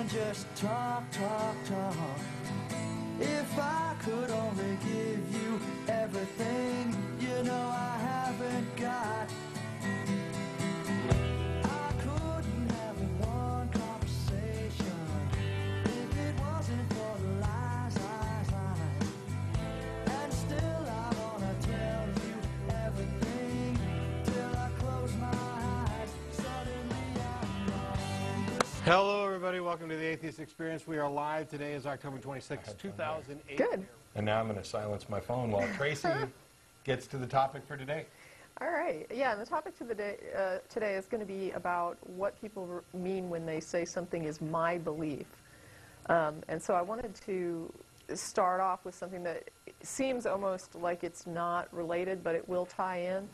and just talk, talk, talk. If I could only give you everything you know I haven't got, I couldn't have one conversation if it wasn't for the lies, lies, lies. And still I wanna tell you everything till I close my eyes. Suddenly I'm wrong. Hello, everybody. Welcome to the Atheist Experience. We are live. Today is October 26, 2008. Good. And now I'm going to silence my phone while Tracy gets to the topic for today. All right. Yeah, and the topic today is going to be about what people mean when they say something is my belief. And so I wanted to start off with something that seems almost like it's not related, but it will tie in.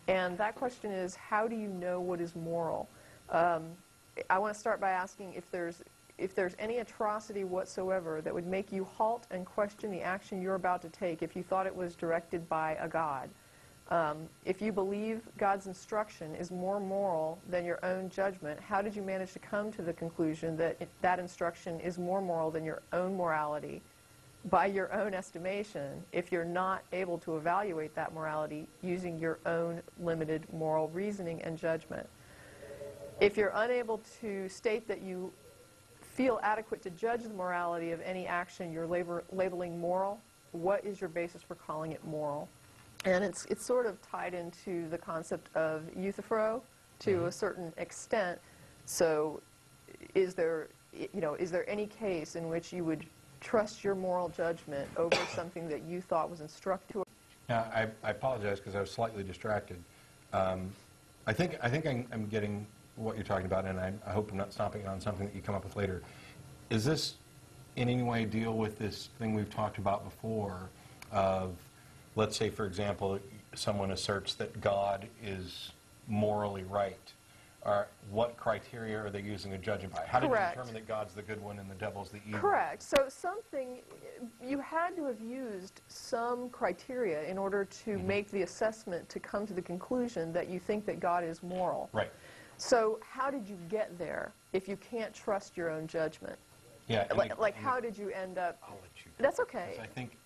And that question is, how do you know what is moral? I want to start by asking if there's any atrocity whatsoever that would make you halt and question the action you're about to take if you thought it was directed by a God. If you believe God's instruction is more moral than your own judgment, how did you manage to come to the conclusion that that instruction is more moral than your own morality by your own estimation if you're not able to evaluate that morality using your own limited moral reasoning and judgment? If you're unable to state that you feel adequate to judge the morality of any action you're labeling moral, what is your basis for calling it moral? And it's sort of tied into the concept of euthyphro to a certain extent. So is there any case in which you would trust your moral judgment over something that you thought was instructive? Now, I apologize because I was slightly distracted. I think I'm getting what you're talking about, and I hope I'm not stopping on something that you come up with later. Is this in any way deal with this thing we've talked about before of, let's say, for example, someone asserts that God is morally right? Or what criteria are they using to judge him by? How do you determine that God's the good one and the devil's the evil? Correct. So you had to have used some criteria in order to make the assessment to come to the conclusion that you think that God is moral. Right. So how did you get there if you can't trust your own judgment? Yeah. Like how did you end up? I'll let you. That's okay. I think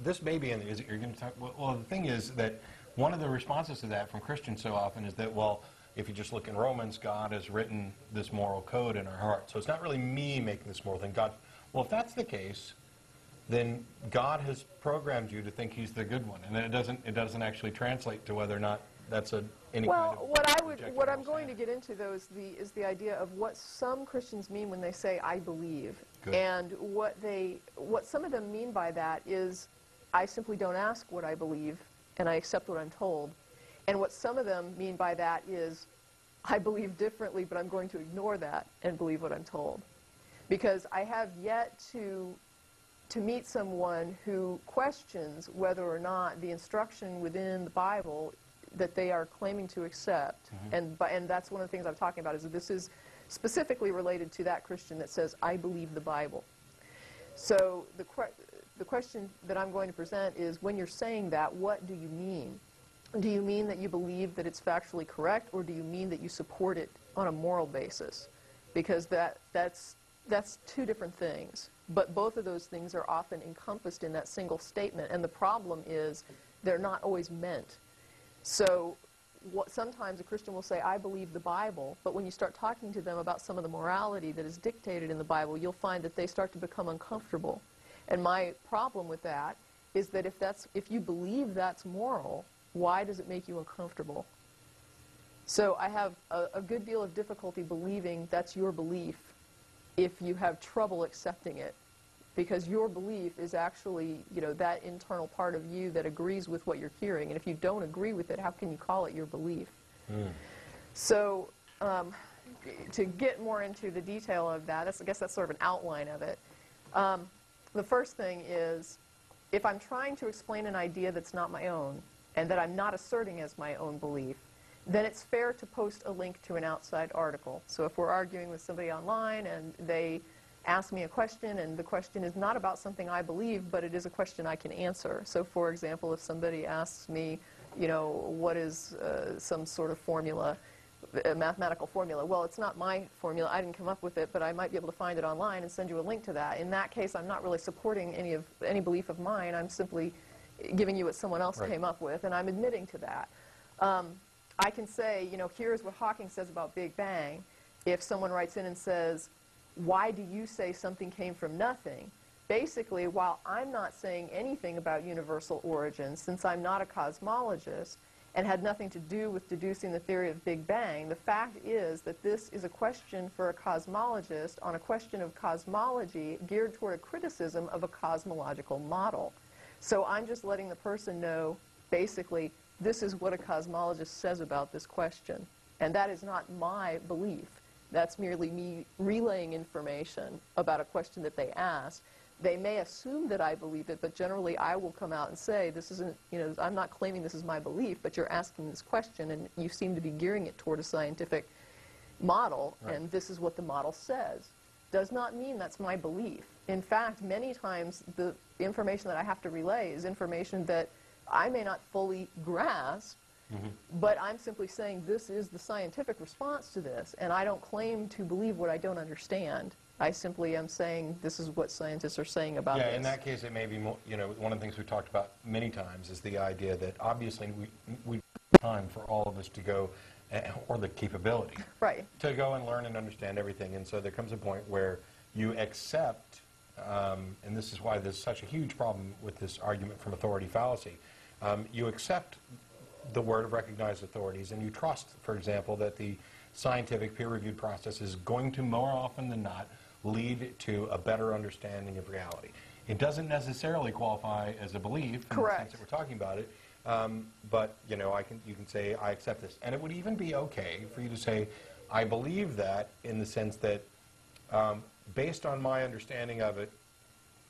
this may be in the, is it, you're going to talk, well, the thing is that one of the responses to that from Christians so often is that, well, if you just look in Romans, God has written this moral code in our heart. So it's not really me making this moral thing. God, well, if that's the case, then God has programmed you to think he's the good one. And then it doesn't actually translate to whether or not that's any kind of what I'm going to get into, though, is the idea of what some Christians mean when they say, I believe. Good. And what some of them mean by that is, I simply don't ask what I believe, and I accept what I'm told. And what some of them mean by that is, I believe differently, but I'm going to ignore that and believe what I'm told. Because I have yet to meet someone who questions whether or not the instruction within the Bible that they are claiming to accept, and that's one of the things I'm talking about, is that this is specifically related to that Christian that says, I believe the Bible. So the question that I'm going to present is, when you're saying that, what do you mean? Do you mean that you believe that it's factually correct, or do you mean that you support it on a moral basis? Because that's two different things. But both of those things are often encompassed in that single statement, and the problem is they're not always meant. So sometimes a Christian will say, I believe the Bible, but when you start talking to them about some of the morality that is dictated in the Bible, you'll find that they start to become uncomfortable. And my problem with that is that if you believe that's moral, why does it make you uncomfortable? So I have a good deal of difficulty believing that's your belief if you have trouble accepting it. Because your belief is actually, that internal part of you that agrees with what you're hearing. And if you don't agree with it, how can you call it your belief? So to get more into the detail of that, I guess that's sort of an outline of it. The first thing is, if I'm trying to explain an idea that's not my own, and that I'm not asserting as my own belief, then it's fair to post a link to an outside article. So if we're arguing with somebody online and they ask me a question, and the question is not about something I believe, but it is a question I can answer. So for example, if somebody asks me, what is some sort of formula, a mathematical formula. Well, it's not my formula. I didn't come up with it, but I might be able to find it online and send you a link to that. In that case, I'm not really supporting any belief of mine. I'm simply giving you what someone else came up with, and I'm admitting to that. I can say, you know, here's what Hawking says about Big Bang. If someone writes in and says, why do you say something came from nothing? Basically, while I'm not saying anything about universal origins, since I'm not a cosmologist and had nothing to do with deducing the theory of Big Bang, the fact is that this is a question for a cosmologist on a question of cosmology geared toward a criticism of a cosmological model. So I'm just letting the person know, basically, this is what a cosmologist says about this question. And that is not my belief. That's merely me relaying information about a question that they asked. They may assume that I believe it, but generally I will come out and say, this isn't, you know, I'm not claiming this is my belief, but you're asking this question, and you seem to be gearing it toward a scientific model, and this is what the model says. Does not mean that's my belief. In fact, many times the information that I have to relay is information that I may not fully grasp, but I'm simply saying this is the scientific response to this, and I don't claim to believe what I don't understand. I simply am saying this is what scientists are saying about this. Yeah, in that case, it may be more, you know, one of the things we've talked about many times is the idea that obviously we time for all of us to go, or the capability, to go and learn and understand everything. And so there comes a point where you accept, and this is why there's such a huge problem with this argument from authority fallacy, you accept the word of recognized authorities, and you trust, for example, that the scientific peer-reviewed process is going to more often than not lead to a better understanding of reality. It doesn't necessarily qualify as a belief in the sense that we're talking about it, but you know, you can say I accept this, and it would even be okay for you to say I believe that, in the sense that based on my understanding of it,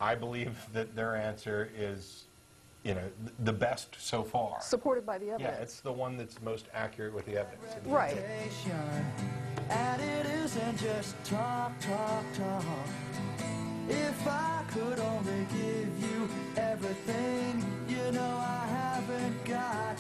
I believe that their answer is, you know, the best so far. Supported by the evidence. Yeah, it's the one that's most accurate with the evidence. Right. And it isn't just talk, talk, talk. If I could only give you everything, you know I haven't got